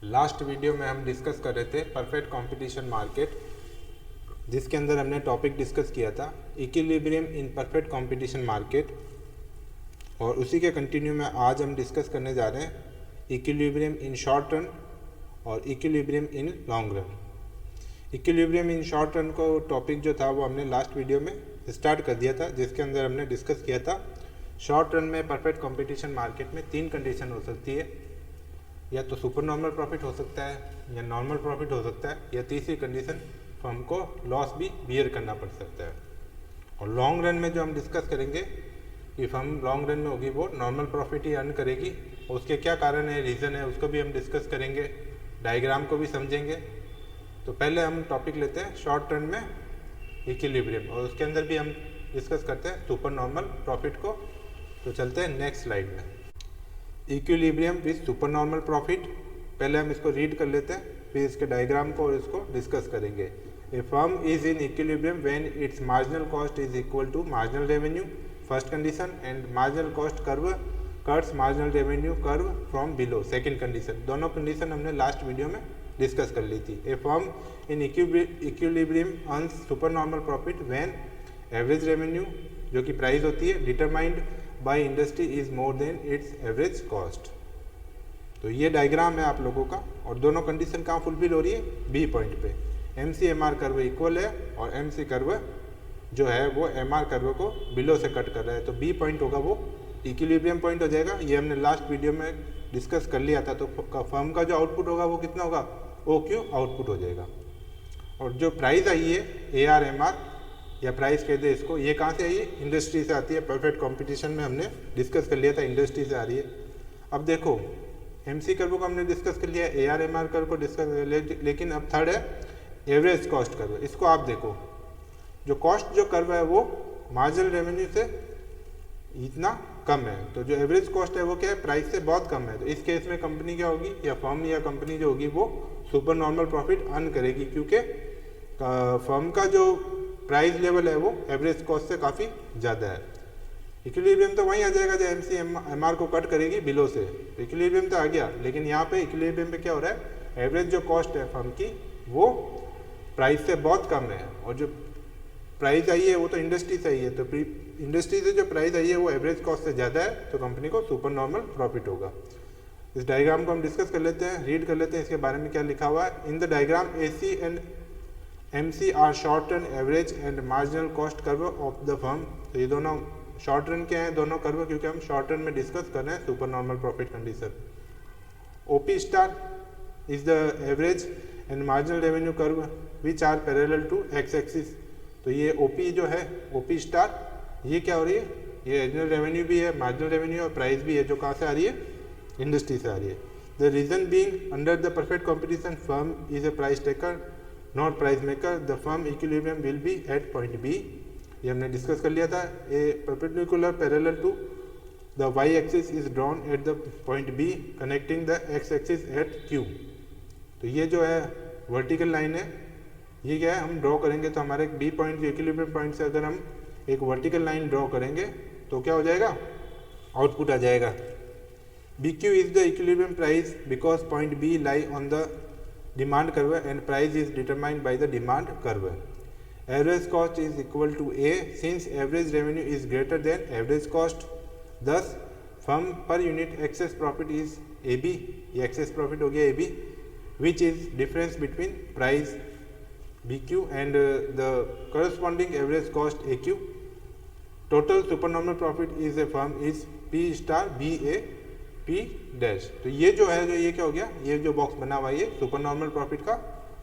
Last video में हम discuss कर रहे थे परफेक्ट कंपटीशन मार्केट, जिसके अंदर हमने टॉपिक डिस्कस किया था equilibrium in perfect competition market. और उसी के कंटिन्यू में आज हम डिस्कस करने जा रहे हैं इक्विलिब्रियम इन शॉर्ट रन और equilibrium in long run. Equilibrium in short run को टॉपिक जो था वो हमने लास्ट वीडियो में स्टार्ट कर दिया था, जिसके अंदर हमने डिस्कस किया था शॉर्ट रन में परफेक्ट कंपटीशन मार्केट में 3 कंडीशन हो सकती है, या तो सुपर नॉर्मल प्रॉफिट हो सकता है, या नॉर्मल प्रॉफिट हो सकता है, या तीसरी कंडीशन फर्म को लॉस भी बियर करना पड़ सकता है। और लॉन्ग रन में जो हम डिस्कस करेंगे कि फर्म लॉन्ग रन में होगी वो नॉर्मल प्रॉफिट ही अर्न करेगी, और उसके क्या कारण है, रीज़न है, उसको भी हम डिस्कस करेंगे, डायग्राम को भी समझेंगे। तो पहले हम टॉपिक लेते हैं शॉर्ट रन में इक्विलिब्रियम, और उसके अंदर भी हम डिस्कस करते हैं सुपर नॉर्मल प्रॉफिट को। तो चलते हैं नेक्स्ट स्लाइड में। Equilibrium with super normal profit, पहले हम इसको रीड कर लेते हैं, फिर इसके डायग्राम को और इसको डिस्कस करेंगे। A firm is in equilibrium when its marginal cost is equal to marginal revenue, first condition, and marginal cost curve cuts marginal revenue curve from below, second condition. दोनों कंडीशन हमने last video में discuss कर ली थी। A firm in equilibrium earns super normal profit when average revenue, जो कि price होती है, determined by industry is more than its average cost. तो ये डायग्राम है आप लोगों का, और दोनों कंडीशन कहाँ फुलफिल हो रही है, बी पॉइंट पे। MCMR कर्व इक्वल है और MC कर्व जो है वो MR कर्व को बिलो से कट कर रहा है, तो बी पॉइंट होगा वो इक्विलिब्रियम पॉइंट हो जाएगा। ये हमने लास्ट वीडियो में डिस्कस कर लिया था। तो फर्म का जो आउटपुट होगा वो कितना होगा, OQ आउटपुट हो जाएगा। और जो प्राइस आई है ARMR या प्राइस कह दे इसको, ये कहाँ से आई है, इंडस्ट्री से आती है। परफेक्ट कंपटीशन में हमने डिस्कस कर लिया था इंडस्ट्री से आ रही है। अब देखो MC कर्व को हमने डिस्कस कर लिया, ARMR कर्व को डिस्कस कर लिया, लेकिन अब थर्ड है एवरेज कॉस्ट कर्व। इसको आप देखो, जो कॉस्ट जो कर्व है वो मार्जिनल रेवेन्यू से इतना कम है, तो जो एवरेज कॉस्ट है वो क्या है, प्राइस से बहुत कम है। तो इस केस में कंपनी क्या होगी, या फर्म या कंपनी जो होगी वो सुपर नॉर्मल प्रॉफिट अर्न करेगी, क्योंकि फर्म का जो प्राइस लेवल है वो एवरेज कॉस्ट से काफ़ी ज़्यादा है। इक्विलिब्रियम तो वहीं आ जाएगा जब MCMR को कट करेगी बिलो से, तो इक्विलिब्रियम तो आ गया। लेकिन यहाँ पे इक्विलिब्रियम पे क्या हो रहा है, एवरेज जो कॉस्ट है फर्म की वो प्राइस से बहुत कम है, और जो प्राइस आई है वो तो इंडस्ट्री से आई है, तो इंडस्ट्री से जो प्राइस आई है वो एवरेज कॉस्ट से ज़्यादा है, तो कंपनी को सुपर नॉर्मल प्रॉफिट होगा। इस डायग्राम को हम डिस्कस कर लेते हैं, रीड कर लेते हैं इसके बारे में क्या लिखा हुआ है। In the diagram AC and MC are short run average and marginal cost curve of the firm. तो ये दोनों शॉर्ट रन के हैं, दोनों कर्व, क्योंकि हम शॉर्ट रन में डिस्कस कर रहे हैं super normal profit condition. OP star is the average and marginal revenue curve which are parallel to X axis. तो ये OP जो है, OP स्टार, ये क्या हो रही है, ये एनुअल रेवेन्यू भी है, मार्जिनल रेवेन्यू और प्राइस भी है, जो कहाँ से आ रही है, इंडस्ट्री से आ रही है। The reason being under the perfect competition firm is a price taker not price maker, the firm equilibrium will be at point B। ये हमने डिस्कस कर लिया था। A perpendicular parallel to the Y axis is drawn at the point B connecting the X axis at Q। तो ये जो है vertical line है, ये क्या है, हम ड्रॉ करेंगे तो हमारे B पॉइंट इक्विलिब्रियम पॉइंट से अगर हम एक वर्टिकल लाइन ड्रॉ करेंगे तो क्या हो जाएगा, आउटपुट आ जाएगा। BQ is the equilibrium price because point B lie on the demand curve and price is determined by the demand curve. Average cost is equal to A since average revenue is greater than average cost, thus firm per unit excess profit is AB, ये excess profit हो गया AB, which is difference between price BQ and the corresponding average cost AQ. Total supernormal profit is a firm is P star BA P dash। तो ये जो है, जो ये क्या हो गया, ये जो बॉक्स बना हुआ है ये सुपर नॉर्मल प्रॉफिट का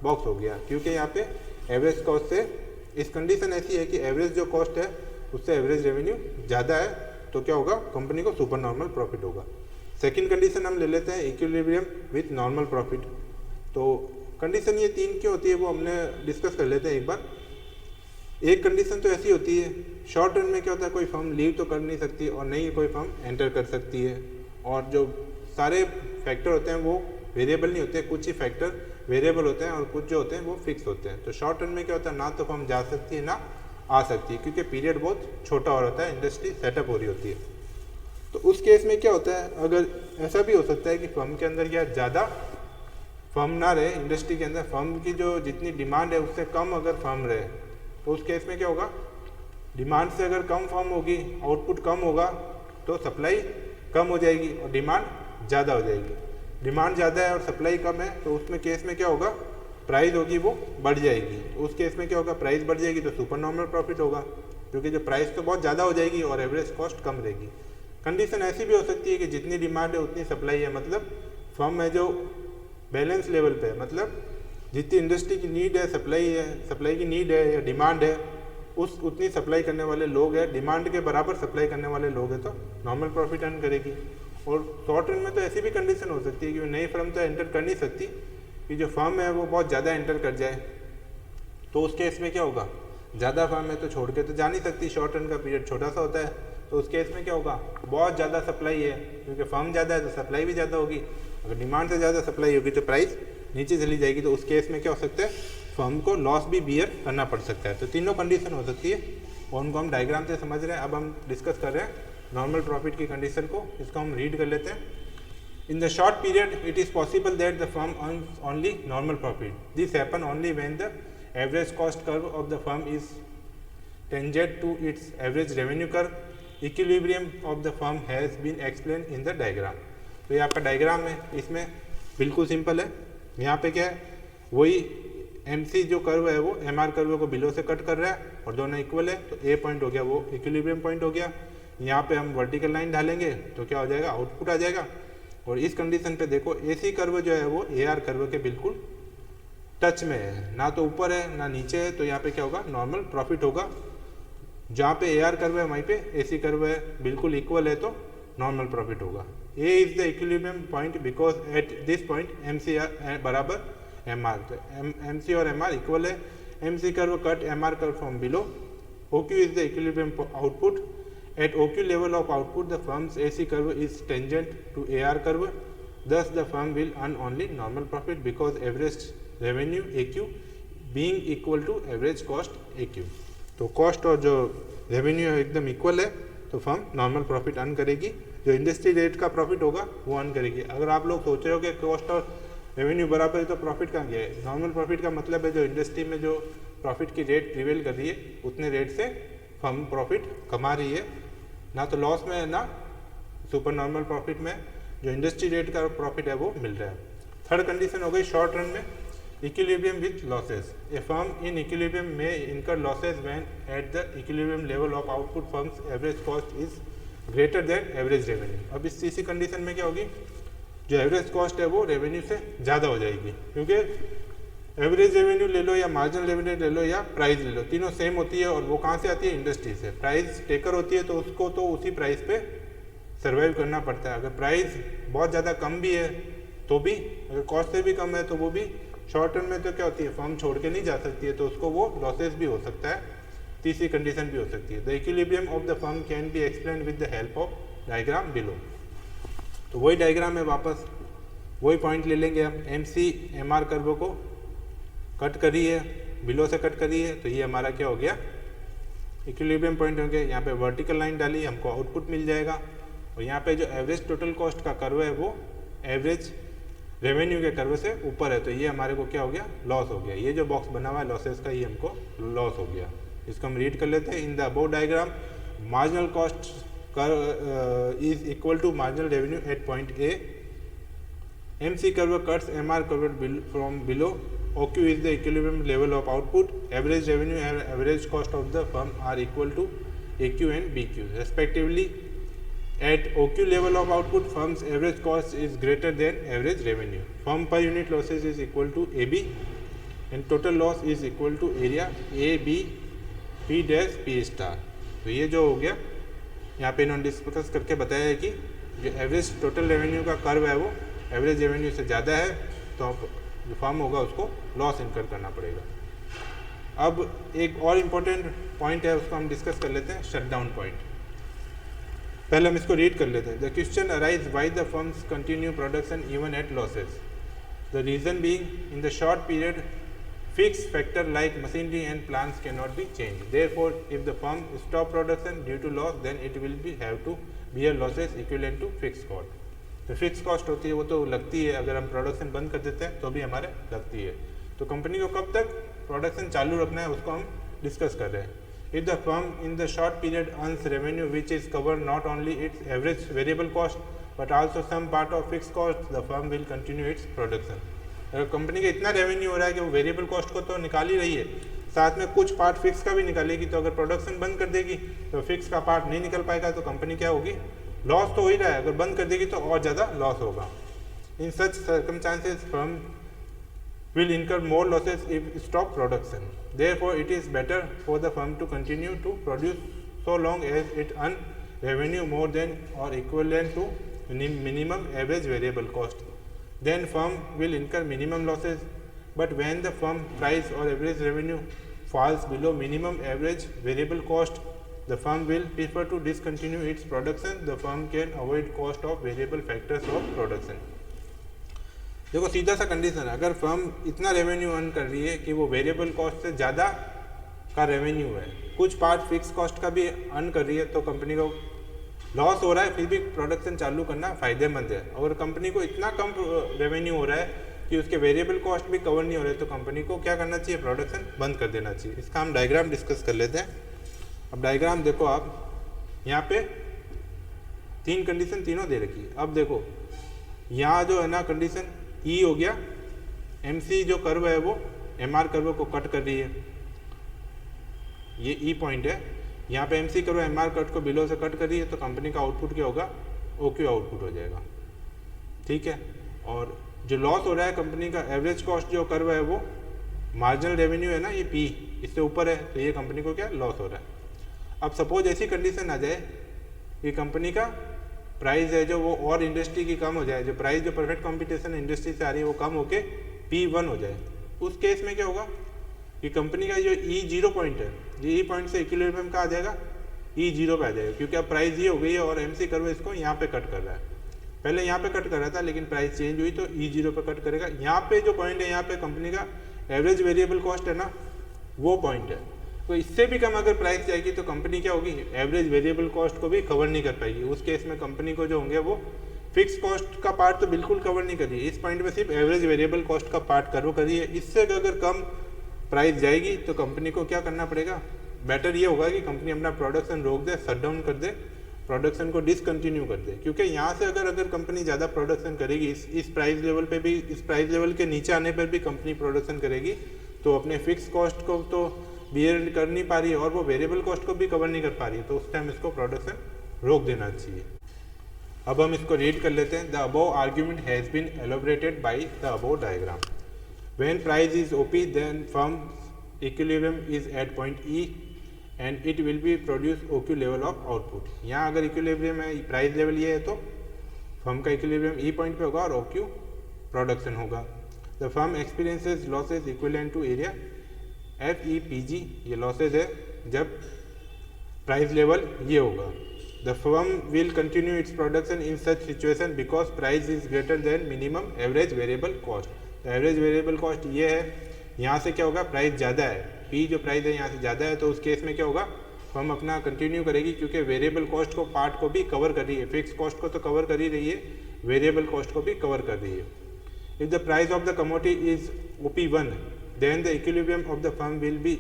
बॉक्स हो गया, क्योंकि यहाँ पे एवरेज कॉस्ट से, इस कंडीशन ऐसी है कि एवरेज जो कॉस्ट है उससे एवरेज रेवेन्यू ज़्यादा है, तो क्या होगा, कंपनी को सुपर नॉर्मल प्रॉफिट होगा। सेकेंड कंडीशन हम ले लेते हैं इक्विलिब्रियम विथ नॉर्मल प्रॉफिट। तो कंडीशन ये 3 क्यों होती है वो हमने डिस्कस कर लेते हैं एक बार। एक कंडीशन तो ऐसी होती है, शॉर्ट रन में क्या होता है, कोई फर्म लीव तो कर नहीं सकती और नहीं कोई फर्म एंटर कर सकती है, और जो सारे फैक्टर होते हैं वो वेरिएबल नहीं होते, कुछ ही फैक्टर वेरिएबल होते हैं और कुछ जो होते हैं वो फिक्स होते हैं। तो शॉर्ट रन में क्या होता है, ना तो फर्म जा सकती है ना आ सकती है, क्योंकि पीरियड बहुत छोटा और होता है, इंडस्ट्री सेटअप हो रही होती है। तो उस केस में क्या होता है, अगर ऐसा भी हो सकता है कि फर्म के अंदर या ज़्यादा फर्म ना रहे इंडस्ट्री के अंदर, फर्म की जो जितनी डिमांड है उससे कम अगर फर्म रहे तो उस केस में क्या होगा, डिमांड से अगर कम फर्म होगी, आउटपुट कम होगा तो सप्लाई कम हो जाएगी और डिमांड ज़्यादा हो जाएगी। डिमांड ज़्यादा है और सप्लाई कम है तो उसमें केस में क्या होगा, प्राइस होगी वो बढ़ जाएगी। तो उस केस में क्या होगा, प्राइस बढ़ जाएगी तो सुपर नॉर्मल प्रॉफिट होगा, क्योंकि जो प्राइस तो बहुत ज़्यादा हो जाएगी और एवरेज कॉस्ट कम रहेगी। कंडीशन ऐसी भी हो सकती है कि जितनी डिमांड है उतनी सप्लाई है, मतलब फर्म है जो बैलेंस लेवल पे है, मतलब जितनी इंडस्ट्री की नीड है, सप्लाई की नीड है या डिमांड है, उस उतनी सप्लाई करने वाले लोग हैं, डिमांड के बराबर सप्लाई करने वाले लोग हैं, तो नॉर्मल प्रॉफिट अर्न करेगी। और शॉर्ट रन में तो ऐसी भी कंडीशन हो सकती है कि नई फर्म तो एंटर कर नहीं सकती कि जो फर्म है वो बहुत ज़्यादा एंटर कर जाए, तो उस केस में क्या होगा, ज़्यादा फर्म है तो छोड़ के तो जा नहीं सकती, शॉर्ट रन का पीरियड छोटा सा होता है। तो उस केस में क्या होगा, बहुत ज़्यादा सप्लाई है, क्योंकि फर्म ज़्यादा है तो सप्लाई भी ज़्यादा होगी, अगर डिमांड से ज़्यादा सप्लाई होगी तो प्राइस नीचे चली जाएगी। तो उस केस में क्या हो सकता है, फर्म को लॉस भी बियर करना पड़ सकता है। तो तीनों कंडीशन हो सकती है और उनको हम डायग्राम से समझ रहे हैं। अब हम डिस्कस कर रहे हैं नॉर्मल प्रॉफिट की कंडीशन को, इसको हम रीड कर लेते हैं। In the short period, it is possible that the firm earns only normal profit. This happens only when the average cost curve of the firm is tangent to its average revenue curve. Equilibrium of the firm has been explained in the diagram. तो ये आपका diagram है, इसमें बिल्कुल simple है। यहाँ पे क्या है, वही MC जो कर्व है वो MR कर्व को बिलो से कट कर रहा है और दोनों इक्वल है, तो A पॉइंट हो गया वो इक्विलिब्रियम पॉइंट हो गया। यहाँ पे हम वर्टिकल लाइन डालेंगे तो क्या हो जाएगा, आउटपुट आ जाएगा। और इस कंडीशन पे देखो AC कर्व जो है वो AR कर्व के बिल्कुल टच में है, ना तो ऊपर है ना नीचे है, तो यहाँ पे क्या होगा, नॉर्मल प्रॉफिट होगा। जहाँ पे AR कर्व है वहीं पे AC कर्व है, बिल्कुल इक्वल है तो नॉर्मल प्रॉफिट होगा। A is the equilibrium point because at this point MC बराबर MR, तो MC और MR इक्वल है। MC curve cut MR curve from below. OQ is the equilibrium output. At OQ level of output, the firm's AC curve is tangent to AR curve. Thus, the firm will earn only normal profit because average revenue AQ being equal to average cost AQ. तो cost और जो revenue है एकदम equal है, तो firm normal profit earn करेगी। जो industry rate का प्रॉफिट होगा वो अर्न करेगी। अगर आप लोग सोच रहे हो कि कॉस्ट और रेवेन्यू बराबर है तो प्रॉफिट कहाँ गया है, नॉर्मल प्रॉफिट का मतलब है जो इंडस्ट्री में जो प्रॉफिट की रेट प्रिवेल कर रही है उतने रेट से फर्म प्रॉफिट कमा रही है, ना तो लॉस में है ना सुपर नॉर्मल प्रॉफिट में जो इंडस्ट्री रेट का प्रॉफिट है वो मिल रहा है। थर्ड कंडीशन हो गई शॉर्ट रन में, equilibrium with losses. A firm in equilibrium में इनकर losses when at the equilibrium level of output firms average cost is greater than average revenue. अब इस इसी कंडीशन में क्या होगी, जो एवरेज कॉस्ट है वो रेवेन्यू से ज़्यादा हो जाएगी, क्योंकि एवरेज रेवेन्यू ले लो या मार्जिनल रेवेन्यू ले लो या प्राइस ले लो, तीनों सेम होती है। और वो कहाँ से आती है, इंडस्ट्री से। प्राइस टेकर होती है तो उसको तो उसी प्राइस पे सर्वाइव करना पड़ता है। अगर प्राइस बहुत ज़्यादा कम भी है तो भी, अगर कॉस्ट से भी कम है तो वो भी शॉर्ट टर्म में तो क्या होती है, फर्म छोड़ के नहीं जा सकती है, तो उसको वो लॉसेस भी हो सकता है। तीसरी कंडीशन भी हो सकती है, the equilibrium of the firm can be explain with the help of diagram below. तो वही डायग्राम है, वापस वही पॉइंट ले लेंगे हम। MC MR कर्व को कट करी है, बिलो से कट करी है, तो ये हमारा क्या हो गया, इक्विलिब्रियम पॉइंट हो गया। यहाँ पे वर्टिकल लाइन डाली, हमको आउटपुट मिल जाएगा। और यहाँ पे जो एवरेज टोटल कॉस्ट का कर्व है वो एवरेज रेवेन्यू के कर्व से ऊपर है, तो ये हमारे को क्या हो गया, लॉस हो गया। ये जो बॉक्स बना हुआ है लॉसेस का, ये हमको लॉस हो गया। इसको हम रीड कर लेते हैं। In the above diagram marginal cost is equal to marginal revenue at point A। MC curve cuts MR curve from below. OQ is the equilibrium level of output. Average revenue and average cost of the firm are equal to AQ and BQ respectively. At OQ level of output, firm's average cost is greater than average revenue. Firm per unit losses is equal to AB and total loss is equal to area AB P dash P star. तो ये जो हो गया, यहाँ पे इन्होंने discuss करके बताया है कि जो एवरेज टोटल रेवेन्यू का कर्व है वो एवरेज रेवेन्यू से ज़्यादा है, तो जो फर्म होगा उसको लॉस इनकर करना पड़ेगा। अब एक और इम्पोर्टेंट पॉइंट है, उसको हम डिस्कस कर लेते हैं, शटडाउन पॉइंट। पहले हम इसको रीड कर लेते हैं। The question arise why the firms continue production even at losses. The reason being in the short period fix factor like machinery and plants can not be change. Therefore if the firm stop production due to loss then it will be have to bear losses equivalent to fix cost. तो fix cost होती है वो तो लगती है, अगर हम production बंद कर देते हैं तो भी हमारे लगती है। तो कंपनी को कब तक प्रोडक्शन चालू रखना है उसको हम डिस्कस कर रहे हैं। If the firm in the short period earns revenue which is cover not only its average variable cost but also some part of fix cost, the firm will continue its production. अगर company का इतना revenue हो रहा है कि वो variable cost को तो निकाल ही रही है, साथ में कुछ पार्ट फिक्स का भी निकालेगी, तो अगर प्रोडक्शन बंद कर देगी तो फिक्स का पार्ट नहीं निकल पाएगा, तो कंपनी क्या होगी, लॉस तो हो ही रहा है, अगर बंद कर देगी तो और ज़्यादा लॉस होगा। In such circumstances firm will incur more losses if stop production. Therefore, it is better for the firm to continue to produce so long as it earn revenue more than or equivalent to minimum average variable cost. Then firm will incur minimum losses. But when the firm price or average revenue falls below minimum average variable cost, the firm will prefer to discontinue its production. The firm can avoid cost of variable factors of production. देखो सीधा सा condition है, अगर firm इतना revenue earn कर रही है कि वो वेरिएबल कॉस्ट से ज़्यादा का रेवेन्यू है, कुछ पार्ट फिक्स कॉस्ट का भी अर्न कर रही है, तो कंपनी को लॉस हो रहा है फिर भी प्रोडक्शन चालू करना फ़ायदेमंद है। और कंपनी को इतना कम रेवेन्यू हो रहा है कि उसके वेरिएबल कॉस्ट भी कवर नहीं हो रहे, तो कंपनी को क्या करना चाहिए, प्रोडक्शन बंद कर देना चाहिए। इसका हम डायग्राम डिस्कस कर लेते हैं। अब डायग्राम देखो आप, यहाँ पे तीन कंडीशन तीनों दे रखी है। अब देखो यहाँ जो है ना कंडीशन ई हो गया, एमसी जो कर्व है वो एमआर कर्व को कट कर रही है, ये ई पॉइंट है। यहाँ पे एमसी कर्व एमआर कट को बिलो से कट कर रही है, तो कंपनी का आउटपुट क्या होगा, ओक्यू आउटपुट हो जाएगा, ठीक है। और जो लॉस हो रहा है कंपनी का, एवरेज कॉस्ट जो कर्व है वो मार्जिनल रेवेन्यू है ना, ये पी इससे ऊपर है, तो ये कंपनी को क्या लॉस हो रहा है। अब सपोज ऐसी कंडीशन आ जाए कि कंपनी का प्राइस है जो वो और इंडस्ट्री की कम हो जाए, जो प्राइस जो परफेक्ट कंपटीशन इंडस्ट्री से आ रही है वो कम होके P1 हो जाए, उस केस में क्या होगा कि कंपनी का जो E0 पॉइंट है, ये E पॉइंट से इक्विलिब्रियम का आ जाएगा, E0 पे आ जाएगा, क्योंकि अब प्राइस ये हो गई है और MC कर्व इसको यहाँ पे कट कर रहा है। पहले यहाँ पे कट कर रहा था लेकिन प्राइस चेंज हुई तो E0 पे कट करेगा। यहाँ पे जो पॉइंट है, यहाँ पे कंपनी का एवरेज वेरिएबल कॉस्ट है ना, वो पॉइंट है। तो इससे भी कम अगर प्राइस जाएगी तो कंपनी क्या होगी, एवरेज वेरिएबल कॉस्ट को भी कवर नहीं कर पाएगी। उस केस में कंपनी को जो होंगे वो फिक्स कॉस्ट का पार्ट तो बिल्कुल कवर नहीं कर रही है, इस पॉइंट में सिर्फ एवरेज वेरिएबल कॉस्ट का पार्ट कवर कर रही है। इससे अगर कम प्राइस जाएगी तो कंपनी को क्या करना पड़ेगा, बेटर ये होगा कि कंपनी अपना प्रोडक्शन रोक दे, शट डाउन कर दे, प्रोडक्शन को डिसकंटिन्यू कर दे। क्योंकि यहाँ से अगर कंपनी ज़्यादा प्रोडक्शन करेगी, इस प्राइस लेवल पे भी, इस प्राइस लेवल के नीचे आने पर भी कंपनी प्रोडक्शन करेगी, तो अपने फिक्स कॉस्ट को तो बियर कर नहीं पा रही है और वो वेरिएबल कॉस्ट को भी कवर नहीं कर पा रही है, तो उस टाइम इसको प्रोडक्शन रोक देना चाहिए। अब हम इसको रीड कर लेते हैं। The above argument has been elaborated by the above diagram. When price is O P then firm equilibrium is at point E and it will be produce O Q level of output. यहाँ अगर equilibrium है, price level ये है, तो firm का equilibrium ई point पे होगा और ओक्यू प्रोडक्शन होगा। The firm experiences losses equivalent to area FEPG, ये लॉसेज है जब प्राइस लेवल ये होगा। The firm will continue its production in such situation because price is greater than minimum average variable cost. Average variable cost ये है, यहाँ से क्या होगा, प्राइस ज़्यादा है, P जो प्राइस है यहाँ से ज़्यादा है, तो उस केस में क्या होगा, फर्म अपना कंटिन्यू करेगी क्योंकि वेरिएबल कॉस्ट को पार्ट को भी कवर कर रही है, फिक्स कॉस्ट को तो कवर कर ही रही है, वेरिएबल कॉस्ट को भी कवर कर रही है। If the price of the commodity is OP1 then the equilibrium of the firm will be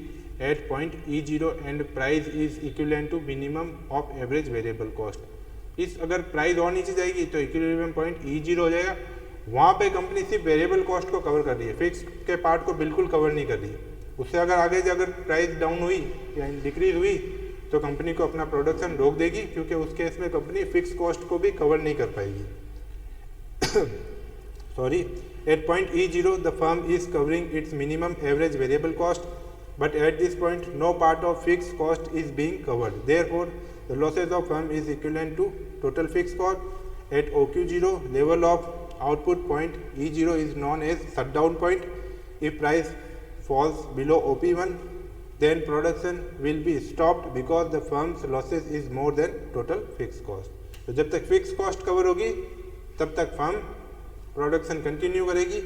at point E0 and price is equivalent to minimum of average variable cost। इस अगर price और नीचे जाएगी तो equilibrium point E0 हो जाएगा, वहाँ पे कंपनी सिर्फ वेरिएबल कॉस्ट को कवर कर रही है, फिक्स के पार्ट को बिल्कुल कवर नहीं कर रही है। उससे अगर आगे अगर प्राइस डाउन हुई या डिक्रीज हुई तो कंपनी को अपना प्रोडक्शन रोक देगी, क्योंकि उस केस में कंपनी फिक्स कॉस्ट को भी कवर नहीं कर पाएगी। Sorry, at point E0 the firm is covering its minimum average variable cost, but at this point no part of fixed cost is being covered. Therefore the losses of firm is equivalent to total fixed cost. At OQ0 level of output point E0 is known as shutdown point. If price falls below OP1 then production will be stopped because the firm's losses is more than total fixed cost. तो जब तक fix cost cover होगी तब तक firm production continue करेगी,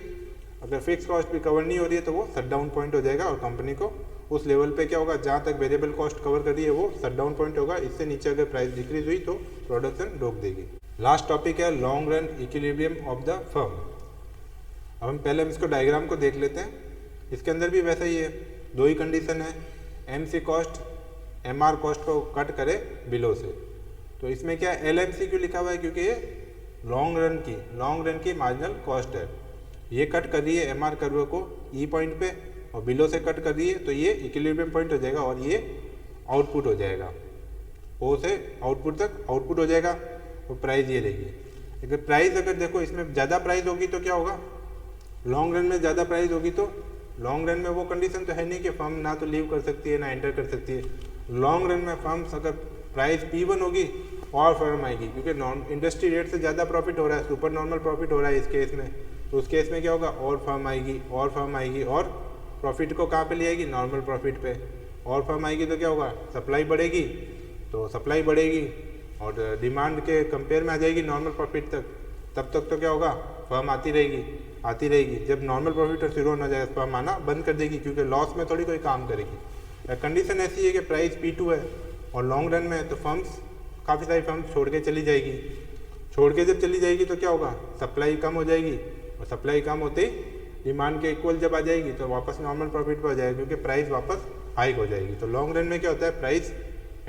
अगर fix cost भी cover नहीं हो रही है तो वो शट डाउन पॉइंट हो जाएगा और कंपनी को उस लेवल पे क्या होगा, जहाँ तक वेरिएबल कॉस्ट कवर कर रही है वो शट डाउन पॉइंट होगा। इससे नीचे अगर प्राइस डिक्रीज हुई तो प्रोडक्शन रोक देगी। लास्ट टॉपिक है long run equilibrium of the firm. अब हम इसको डायग्राम को देख लेते हैं। इसके अंदर भी वैसा ही है, दो ही कंडीशन है, M C cost M R cost को कट करे बिलो से। तो इसमें क्या एल एम सी क्यों लिखा हुआ है, क्योंकि ये लॉन्ग रन की मार्जिनल कॉस्ट है। ये कट कर रही है एम आर कर्व को ई पॉइंट पे और बिलो से कट कर रही है, तो ये इक्विलिब्रियम पॉइंट हो जाएगा और ये आउटपुट हो जाएगा, ओ से आउटपुट तक आउटपुट हो जाएगा। तो प्राइस ये रहेगी। अगर प्राइस अगर देखो इसमें ज़्यादा प्राइस होगी तो क्या होगा, लॉन्ग रन में ज़्यादा प्राइस होगी तो लॉन्ग रन में वो कंडीशन तो है नहीं कि फर्म ना तो लीव कर सकती है ना एंटर कर सकती है। लॉन्ग रन में फर्म्स अगर प्राइस P1 होगी और फर्म आएगी, क्योंकि इंडस्ट्री रेट से ज़्यादा प्रॉफिट हो रहा है, सुपर नॉर्मल प्रॉफिट हो रहा है इस केस में। तो उस केस में क्या होगा, और फर्म आएगी और प्रॉफिट को कहाँ पे ले आएगी, नॉर्मल प्रॉफिट पे। और फर्म आएगी तो क्या होगा, सप्लाई बढ़ेगी, तो सप्लाई बढ़ेगी और डिमांड के कंपेयर में आ जाएगी नॉर्मल प्रॉफिट तक। तब तक तो क्या होगा, फर्म आती रहेगी। जब नॉर्मल प्रॉफिट शुरू होना जाएगा फर्म आना बंद कर देगी, क्योंकि लॉस में थोड़ी कोई काम करेगी। कंडीशन ऐसी है कि प्राइस P2 है और लॉन्ग रन में, तो फर्म्स काफ़ी सारी फर्म्स छोड़ के चली जाएगी। छोड़ के जब चली जाएगी तो क्या होगा, सप्लाई कम हो जाएगी और सप्लाई कम होते ही डिमांड के इक्वल जब आ जाएगी तो वापस नॉर्मल प्रॉफिट पर आ जाएगा, क्योंकि प्राइस वापस हाइक हो जाएगी। तो लॉन्ग रन में क्या होता है, प्राइस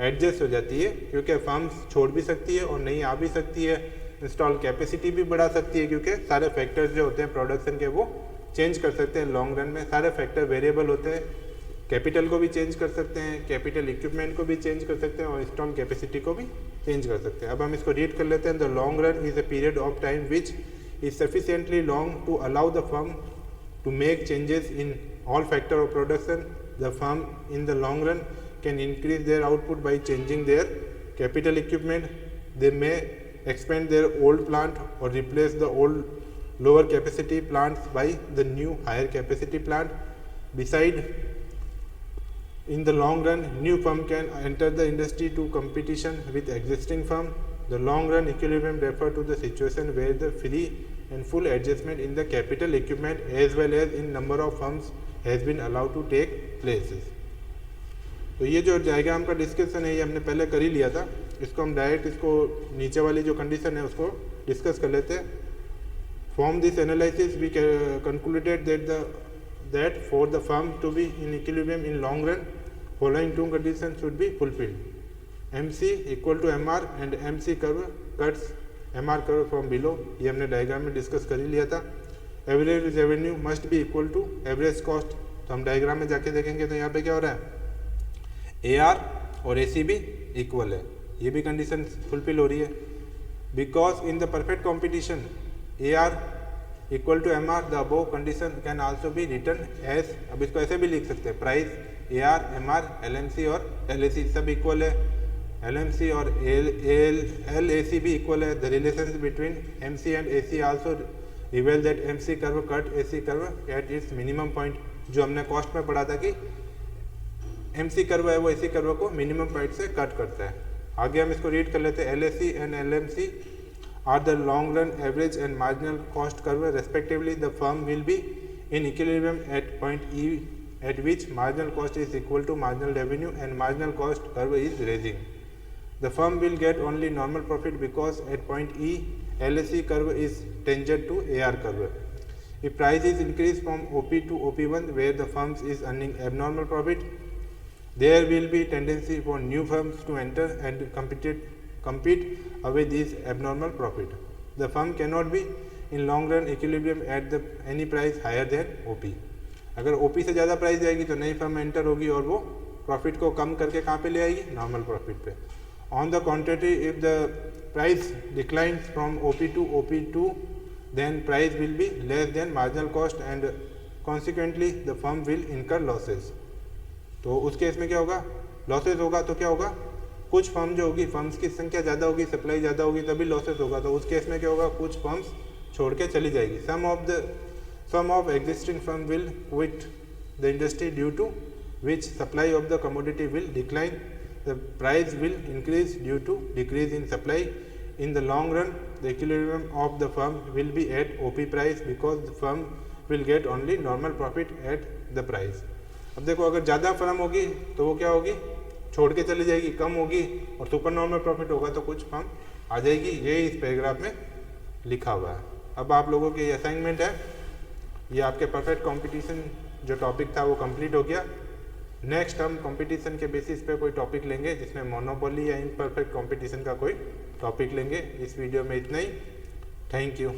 एडजस्ट हो जाती है, क्योंकि फर्म्स छोड़ भी सकती है और नहीं आ भी सकती है, इंस्टॉल कैपेसिटी भी बढ़ा सकती है, क्योंकि सारे फैक्टर्स जो होते हैं प्रोडक्शन के वो चेंज कर सकते हैं। लॉन्ग रन में सारे फैक्टर वेरिएबल होते हैं, कैपिटल को भी चेंज कर सकते हैं, कैपिटल इक्विपमेंट को भी चेंज कर सकते हैं और इंस्टॉल कैपेसिटी को भी चेंज कर सकते हैं। अब हम इसको रीड कर लेते हैं। The long run is a period of time which is sufficiently long to allow the firm to make changes in all factor of production. The firm in the long run can increase their output by changing their capital equipment. They may expand their old plant or replace the old lower capacity plants by the new higher capacity plant. Beside, in the long run, new firm can enter the industry to competition with existing firm. The long run equilibrium refer to the situation where the free and full adjustment in the capital equipment as well as in number of firms has been allowed to take places. तो ये जो diagram का discussion है ये हमने पहले कर ही लिया था, इसको हम डायरेक्ट इसको नीचे वाली जो कंडीशन है उसको डिस्कस कर लेते हैं। From this analysis we concluded that for the firm to be in equilibrium in long run, following two conditions should be fulfilled. MC equal to MR and MC curve cuts MR curve from below, ये हमने diagram में discuss कर ही लिया था। Average revenue must be equal to average cost, तो हम diagram में जाके देखेंगे तो यहाँ पे क्या हो रहा है, AR और AC भी इक्वल है, ये भी कंडीशन फुलफिल हो रही है। Because in the perfect competition AR equal to MR, the above condition can also be written as, अब इसको ऐसे भी लिख सकते हैं, प्राइस AR MR LMC और LAC सब इक्वल है, LMC और LAC भी इक्वल है। The relation between MC and AC also reveal that MC curve cut AC curve at its minimum point, जो हमने कॉस्ट में पढ़ा था कि MC कर्व है वो AC कर्व को मिनिमम पॉइंट से कट करता है। आगे हम इसको रीड कर लेते हैं। LAC and LMC are the long run average and marginal cost curve respectively. The firm will be in equilibrium at point E at which marginal cost is equal to marginal revenue and marginal cost curve is raising. The firm will get only normal profit because at point E, LAC curve is tangent to AR curve. If price is increased from OP to OP1 where the firm is earning abnormal profit, there will be tendency for new firms to enter and compete away this abnormal profit. The firm cannot be in long run equilibrium at the any price higher than OP. अगर OP से ज़्यादा price जाएगी तो नई firm enter होगी और वो profit को कम करके कहाँ पे ले आएगी, नॉर्मल प्रॉफिट पे। On the contrary, if the price declines from OP to OP2, then price will be less than marginal cost and consequently the firm will incur losses. तो उस केस में क्या होगा, लॉसेज होगा तो क्या होगा, कुछ फर्म जो होगी, फर्म्स की संख्या ज़्यादा होगी, सप्लाई ज़्यादा होगी तभी लॉसेज होगा। तो उस केस में क्या होगा, कुछ फर्म्स छोड़ के चली जाएगी। Some of existing firm will quit the industry due to which supply of the commodity will decline. The price will increase due to decrease in supply. In the long run, the equilibrium of the firm will be at OP price because the firm will get only normal profit at the price. अब देखो, अगर ज़्यादा firm होगी तो वो क्या होगी, छोड़ के चली जाएगी, कम होगी और सुपर नॉर्मल प्रॉफिट होगा तो कुछ फर्म आ जाएगी, ये इस पैराग्राफ में लिखा हुआ है। अब आप लोगों के असाइनमेंट है, ये आपके परफेक्ट कंपटीशन जो टॉपिक था वो कंप्लीट हो गया। नेक्स्ट हम कंपटीशन के बेसिस पे कोई टॉपिक लेंगे जिसमें मोनोपोली या इम्परफेक्ट कंपटीशन का कोई टॉपिक लेंगे। इस वीडियो में इतना ही। Thank you.